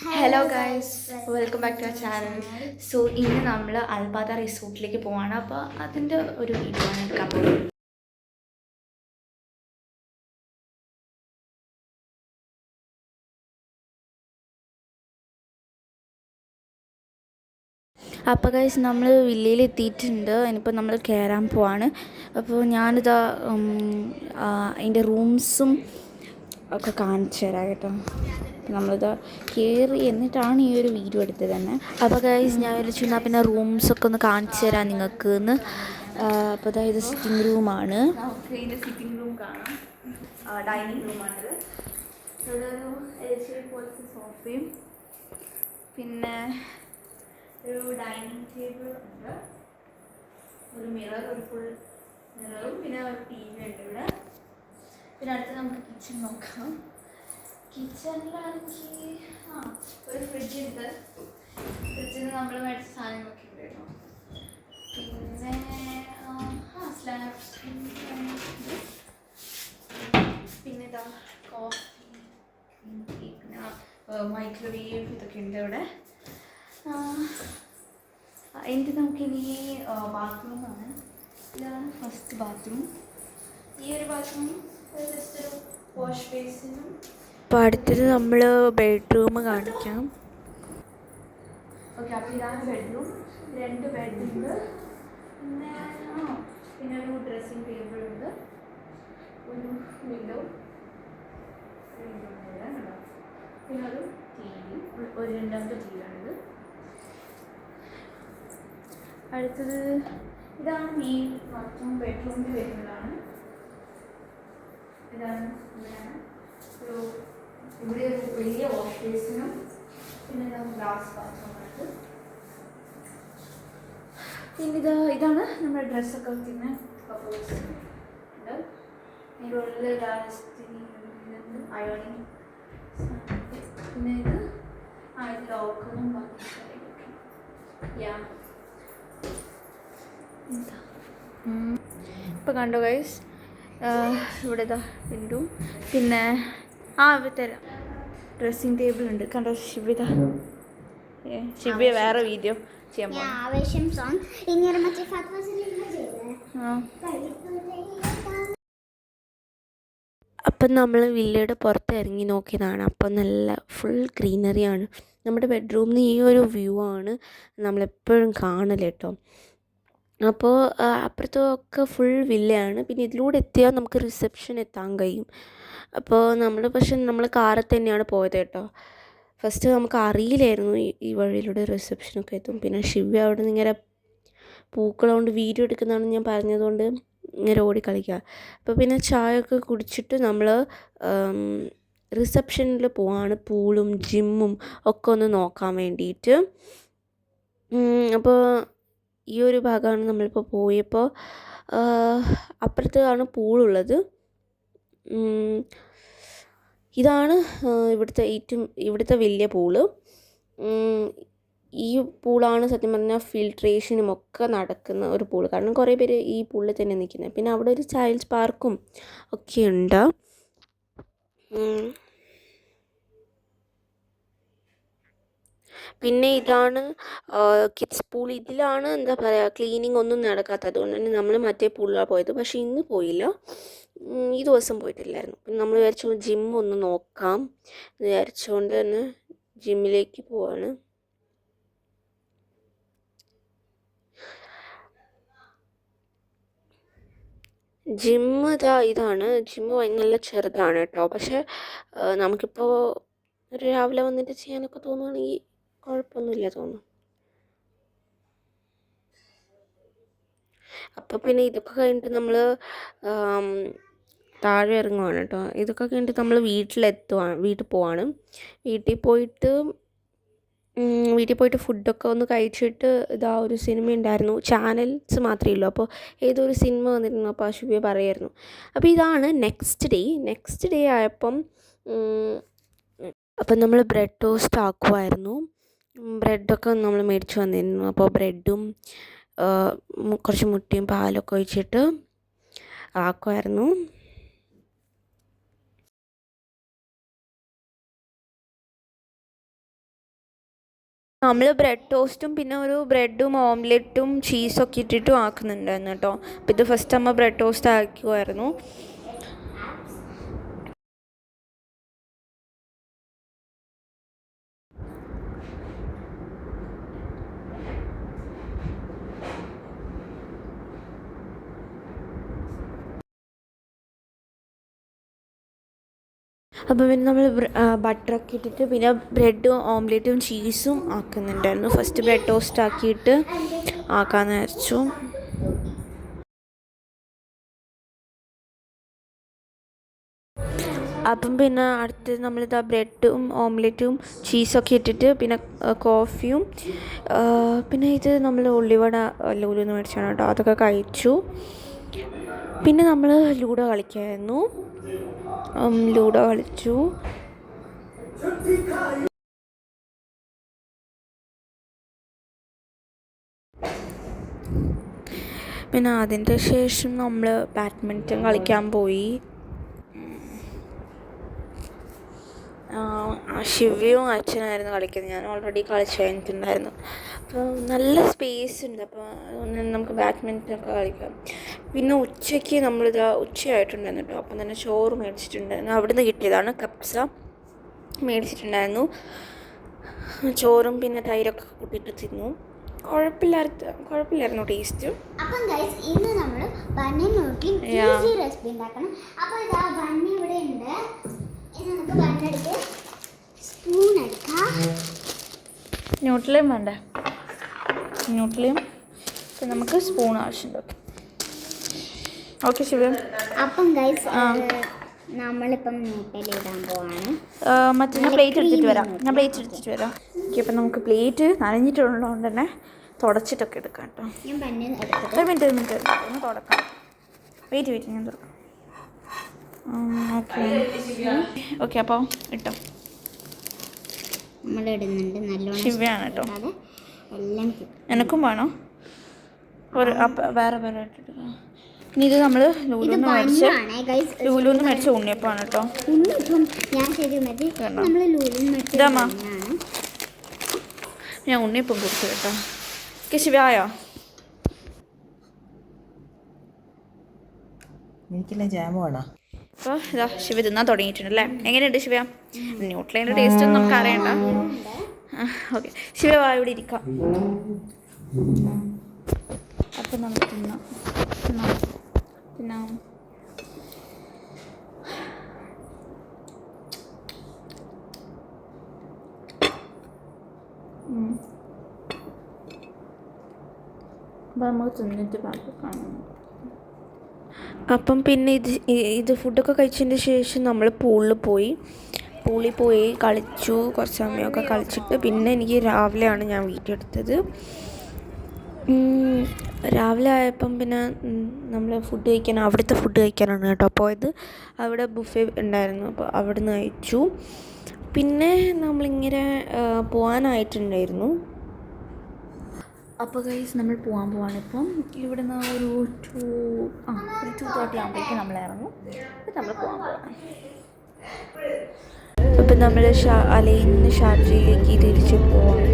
Hello guys, welcome back to our channel. So ഇന്ന് നമ്മൾ അൽബാദ റിസോർട്ടിലേക്ക് പോവാണ്. അപ്പോൾ അതിൻ്റെ ഒരു വീഡിയോ ആണ് എടുക്കാൻ പോകുന്നത്. അപ്പോൾ ഗൈസ്, നമ്മൾ വില്ലയിൽ എത്തിയിട്ടുണ്ട്. ഇനിയിപ്പോൾ നമ്മൾ കയറാൻ പോവാണ്. അപ്പോൾ ഞാനിതാ അതിൻ്റെ റൂംസും ഒക്കെ കാണിച്ചു തരാം കേട്ടോ. നമ്മളിത് കയറി എന്നിട്ടാണ് ഈ ഒരു വീഡിയോ എടുത്തത് തന്നെ. അപ്പോൾ ഗൈസ്, ഞാൻ വിളിച്ചു എന്നാൽ പിന്നെ റൂംസൊക്കെ ഒന്ന് കാണിച്ചു തരാം നിങ്ങൾക്ക് എന്ന്. അപ്പോൾ അതായത് സിറ്റിംഗ് റൂമാണ്. നമുക്ക് ഇതിൻ്റെ സിറ്റിംഗ് റൂം കാണാം. ഡൈനിങ് റൂമാണിത്. ഇതൊരു എൽ പോലത്തെ സോഫയും പിന്നെ ഒരു ഡൈനിങ് ടേബിൾ ഉണ്ട്, ഒരു മിറർ, ഒരു ഫുൾ മിററും പിന്നെ ഒരു ടി വി ഉണ്ട് ഇവിടെ. പിന്നെ അടുത്ത് നമുക്ക് കിച്ചൺ നോക്കാം. കിച്ചണിലാണെങ്കിൽ ഒരു ഫ്രിഡ്ജ് ഉണ്ട്. ഫ്രിഡ്ജിൽ നമ്മൾ മേടിച്ച സാധനങ്ങളൊക്കെ ഉണ്ട് കേട്ടോ. പിന്നെ സ്ലാബ്സ്, പിന്നെ ഇതാ കോഫി, പിന്നെ മൈക്രോവേവ് ഇതൊക്കെ ഉണ്ട് ഇവിടെ. എന്നിട്ട് നമുക്കിനി ബാത്റൂമാണ്. ഇതാണ് ഫസ്റ്റ് ബാത്റൂം. ഈ ഒരു ബാത്റൂം ജസ്റ്റ് ഒരു വാഷ് ബേസിനും. അപ്പോൾ അടുത്തത് നമ്മൾ ബെഡ്റൂം കാണിക്കാം. ഓക്കെ, അപ്പോൾ ഇതാണ് ബെഡ്റൂം. 2 ബെഡുണ്ട്. പിന്നെ ഒരു ഡ്രസ്സിങ് ടേബിൾ ഉണ്ട്, ഒരു വിൻഡോ, പിന്നെ ഒരു ടി വി, ഒരു 2ാമത്തെ ടി വി ആണിത്. അടുത്തത് ഇതാണ് മെയിൻ ബാത്റൂം. ബെഡ്റൂമിൽ വരുന്നതാണ്. ഇതാണ് ഇവിടെ ഒരു വലിയ വാഷ് ബേസിനും പിന്നെ ഗ്ലാസ് ബാത്റൂമാണിത്. പിന്നെ ഇതാണ് നമ്മുടെ ഡ്രസ്സൊക്കെ വയ്ക്കുന്ന കബോർഡ്സ് ഉണ്ട്. അതിൻ്റെ ഉള്ളിൽ അയോണിങ്. പിന്നെ ഇത് ലോക്കറും ബാക്കി ഇപ്പോൾ കണ്ടോ ഗൈസ്, ഇവിടെ ഇതാ വിൻഡോ. പിന്നെ തരാം ഡ്രസ്സിങ് ടേബിൾ ഉണ്ട്. കണ്ടോ ശിവിത, ശിവ്യ വേറെ വീഡിയോ ചെയ്യാൻ പോകും. അപ്പം നമ്മൾ വില്ലയുടെ പുറത്ത് ഇറങ്ങി നോക്കിയതാണ്. അപ്പം നല്ല ഫുൾ ഗ്രീനറിയാണ്. നമ്മുടെ ബെഡ്റൂമിൽ നിന്ന് ഈ ഒരു വ്യൂ ആണ് നമ്മളെപ്പോഴും കാണല് കേട്ടോ. അപ്പോൾ അപ്പുറത്തൊക്കെ ഫുൾ വില്ലയാണ്. പിന്നെ ഇതിലൂടെ എത്തിയാൽ നമുക്ക് റിസപ്ഷൻ എത്താൻ കഴിയും. അപ്പോൾ നമ്മൾ കാറിൽ തന്നെയാണ് പോയത് കേട്ടോ. ഫസ്റ്റ് നമുക്ക് അറിയില്ലായിരുന്നു ഈ വഴിയിലൂടെ റിസപ്ഷനൊക്കെ എത്തും. പിന്നെ ശിവ്യ അവിടെ നിന്ന് ഇങ്ങനെ പൂക്കളോണ്ട് വീഡിയോ എടുക്കുന്നതാണ് ഞാൻ പറഞ്ഞതുകൊണ്ട് ഇങ്ങനെ ഓടി കളിക്കുക. അപ്പോൾ പിന്നെ ചായയൊക്കെ കുടിച്ചിട്ട് നമ്മൾ റിസപ്ഷനിൽ പോവാണ്. പൂളും ജിമ്മും ഒക്കെ ഒന്ന് നോക്കാൻ വേണ്ടിയിട്ട്. അപ്പോൾ ഈ ഒരു ഭാഗമാണ് നമ്മളിപ്പോൾ പോയപ്പോൾ. അപ്പുറത്താണ് പൂളുള്ളത്. ഇതാണ് ഇവിടുത്തെ വലിയ പൂള്. ഈ പൂളാണ് സത്യം പറഞ്ഞാൽ ഫിൽട്രേഷനും ഒക്കെ നടക്കുന്ന ഒരു പൂള്. കാരണം കുറേ പേര് ഈ പൂളിൽ തന്നെ നിൽക്കുന്നത്. പിന്നെ അവിടെ ഒരു ചൈൽഡ്സ് പാർക്കും ഒക്കെ ഉണ്ട്. പിന്നെ ഇതാണ് കിഡ്സ് പൂൾ. ഇതിലാണ് എന്താ പറയുക, ക്ലീനിങ് ഒന്നും നടക്കാത്തത് കൊണ്ട് തന്നെ നമ്മൾ മറ്റേ പൂളിലാണ് പോയത്. പക്ഷേ ഇന്ന് പോയില്ല, ഈ ദിവസം പോയിട്ടില്ലായിരുന്നു. പിന്നെ നമ്മൾ വിചാരിച്ചു ജിം ഒന്ന് നോക്കാം വിചാരിച്ചുകൊണ്ട് തന്നെ ജിമ്മിലേക്ക് പോവാണ്. ജിമ്മ് ഇതാണ്. ജിമ്മ് നല്ല ചെറുതാണ് കേട്ടോ. പക്ഷേ നമുക്കിപ്പോൾ രാവിലെ വന്നിട്ട് ചെയ്യാനൊക്കെ തോന്നുകയാണെങ്കിൽ കുഴപ്പമൊന്നുമില്ല തോന്നുന്നു. അപ്പോൾ പിന്നെ ഇതൊക്കെ കഴിഞ്ഞിട്ട് നമ്മൾ താഴെ ഇറങ്ങുവാണ് കേട്ടോ. ഇതൊക്കെ കഴിഞ്ഞിട്ട് നമ്മൾ വീട്ടിൽ പോവാണ്. വീട്ടിൽ പോയിട്ട് ഫുഡൊക്കെ ഒന്ന് കഴിച്ചിട്ട് ഒരു സിനിമ ഉണ്ടായിരുന്നു. ചാനൽസ് മാത്രമേ ഉള്ളൂ. അപ്പോൾ ഏതൊരു സിനിമ വന്നിരുന്നു. അപ്പോൾ അശുഭ്യ പറയായിരുന്നു. അപ്പോൾ ഇതാണ് നെക്സ്റ്റ് ഡേ ആയപ്പം നമ്മൾ ബ്രെഡ് ടോസ്റ്റ് ആക്കുമായിരുന്നു. ബ്രെഡൊക്കെ നമ്മൾ മേടിച്ച് വന്നിരുന്നു. അപ്പോൾ ബ്രെഡും കുറച്ച് മുട്ടയും പാലൊക്കെ ഒഴിച്ചിട്ട് ആക്കുമായിരുന്നു. നമ്മൾ ബ്രെഡ് ടോസ്റ്റും പിന്നെ ഒരു ബ്രെഡും ഓംലെറ്റും ചീസൊക്കെ ഇട്ടിട്ടും ആക്കുന്നുണ്ടായിരുന്നു കേട്ടോ. അപ്പോൾ ഇത് ഫസ്റ്റ് അമ്മ ബ്രെഡ് ടോസ്റ്റ് ആക്കുമായിരുന്നു. അപ്പോൾ പിന്നെ നമ്മൾ ബട്ടറൊക്കെ ഇട്ടിട്ട് പിന്നെ ബ്രെഡും ഓംലെറ്റും ചീസും ആക്കുന്നുണ്ടായിരുന്നു. ഫസ്റ്റ് ബ്രെഡ് ടോസ്റ്റ് ആക്കിയിട്ട് ആക്കാമെന്ന് വിചാരിച്ചു. അപ്പം പിന്നെ അടുത്തത് നമ്മളിതാ ബ്രെഡും ഓംലെറ്റും ചീസൊക്കെ ഇട്ടിട്ട് പിന്നെ കോഫിയും പിന്നെ ഇത് നമ്മൾ ഉള്ളിവട ലൂലൂന്ന് മേടിച്ചാണ് കേട്ടോ, അതൊക്കെ കഴിച്ചു. പിന്നെ നമ്മൾ ലൂഡോ കളിക്കുമായിരുന്നു. ലൂഡോ കളിച്ചു. പിന്നെ അതിൻ്റെ ശേഷം നമ്മൾ ബാഡ്മിൻ്റൺ കളിക്കാൻ പോയി. ശിവയും അച്ഛനായിരുന്നു കളിക്കുന്നത്. ഞാൻ ഓൾറെഡി കളിച്ച് കഴിഞ്ഞിട്ടുണ്ടായിരുന്നു. അപ്പോൾ നല്ല സ്പേസ് ഉണ്ട്, അപ്പോൾ നമുക്ക് ബാഡ്മിൻ്റനൊക്കെ കളിക്കാം. പിന്നെ ഉച്ചയ്ക്ക് നമ്മളിതാ ഉച്ചയായിട്ടുണ്ടായിരുന്നു കേട്ടോ. അപ്പം തന്നെ ചോറ് മേടിച്ചിട്ടുണ്ടായിരുന്നു. അവിടുന്ന് കിട്ടിയതാണ്, കപ്സ മേടിച്ചിട്ടുണ്ടായിരുന്നു. ചോറും പിന്നെ തൈരൊക്കെ കൂട്ടിയിട്ട് തിന്നു. കുഴപ്പമില്ലായിരുന്നു ടേസ്റ്റ്. അപ്പം ഗൈസ് ഇന്ന് നമ്മൾ ബണ്ണി ന്യൂട്ട്ലി ഈസി റെസിപ്പി ഉണ്ടാക്കണം. അപ്പോൾ ഇതാ ബണ്ണി ഇവിടെ ഉണ്ട്. ഇനി നമുക്ക് ബണ്ണെടുത്ത് സ്പൂൺ എടുക്കാം. ന്യൂട്ട്ലിയും വേണ്ടേ? ന്യൂട്ട്ലിയും പിന്നെ നമുക്ക് സ്പൂൺ ആവശ്യമുണ്ട്. ഓക്കെ ശിവ. അപ്പം ഗൈസ് നമ്മളിപ്പം ന്യൂട്ടെല്ലാം ഇടാൻ പോവാണ്. മറ്റേ ഞാൻ പ്ലേറ്റ് എടുത്തിട്ട് വരാം. ഓക്കെ, അപ്പം നമുക്ക് പ്ലേറ്റ് നനഞ്ഞിട്ടുള്ളതുകൊണ്ട് തന്നെ തുടച്ചിട്ടൊക്കെ എടുക്കാം കേട്ടോ. ഒരു മിനിറ്റ് ഒന്ന് തുടക്കാം. വെയിറ്റ് ഞാൻ തുറക്കാം. ഓക്കെ അപ്പോൾ ഇട്ടോ. നമ്മളിടുന്നുണ്ട് നല്ലോണം. ശിവയാണ് കേട്ടോ. എല്ലാം എനക്കും വേണോ? ഒരു വേറെ ഇട്ടിട്ട്. ഇനി ഇത് നമ്മൾ ലൂലൂന്ന് മേടിച്ച ഉണ്ണിയപ്പാണ് കേട്ടോ. ഞാൻ ഉണ്ണിയപ്പം കുറിച്ച് കേട്ടോ. ശിവയോ? എനിക്കില്ല ജാമ് വേണോ? അപ്പോൾ ഇതാ ശിവ തിന്നാൻ തുടങ്ങിയിട്ടുണ്ടല്ലേ. എങ്ങനെയുണ്ട് ശിവ? ന്യൂട്ട്ലിൻ്റെ ടേസ്റ്റ് ഒന്നും നമുക്ക് അറിയണ്ട. ഓക്കെ ശിവ ഇവിടെ ഇരിക്കാം. അപ്പം നമുക്ക് തിന്നാം. അപ്പം നമുക്ക് തിന്നിട്ട് ബാക്കി കാണാം. അപ്പം പിന്നെ ഇത് ഫുഡൊക്കെ കഴിച്ചതിന് ശേഷം നമ്മൾ പൂളിൽ പോയി കളിച്ചു. കുറച്ച് സമയമൊക്കെ കളിച്ചിട്ട് പിന്നെ എനിക്ക് രാവിലെയാണ് ഞാൻ വീഡിയോ എടുത്തത്. രാവിലെ ആയപ്പം പിന്നെ നമ്മൾ അവിടുത്തെ ഫുഡ് കഴിക്കാനാണ് കേട്ടോ പോയത്. അവിടെ ബുഫേ ഉണ്ടായിരുന്നു, അപ്പോൾ അവിടെ നിന്ന് കഴിച്ചു. പിന്നെ നമ്മളിങ്ങനെ പോകാനായിട്ടുണ്ടായിരുന്നു. അപ്പോൾ ഗൈസ് നമ്മൾ പോകാൻ പോവാണ്. ഇപ്പം ഇവിടുന്ന് ഒരു 2:30 ആകുമ്പോഴേക്കും നമ്മൾ ഇറങ്ങും. നമ്മൾ പോകാൻ പോവാണ്. അപ്പം നമ്മൾ അലയിൽ നിന്ന് ഷാർജയിലേക്ക് തിരിച്ച് പോവാണ്.